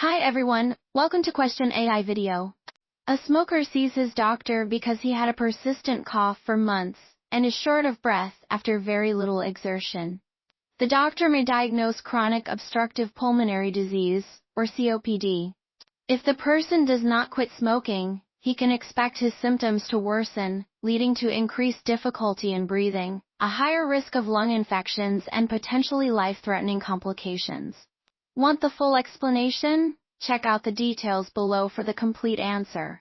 Hi everyone, welcome to Question AI video. A smoker sees his doctor because he had a persistent cough for months and is short of breath after very little exertion. The doctor may diagnose chronic obstructive pulmonary disease, or COPD. If the person does not quit smoking, he can expect his symptoms to worsen, leading to increased difficulty in breathing, a higher risk of lung infections and potentially life-threatening complications. Want the full explanation? Check out the details below for the complete answer.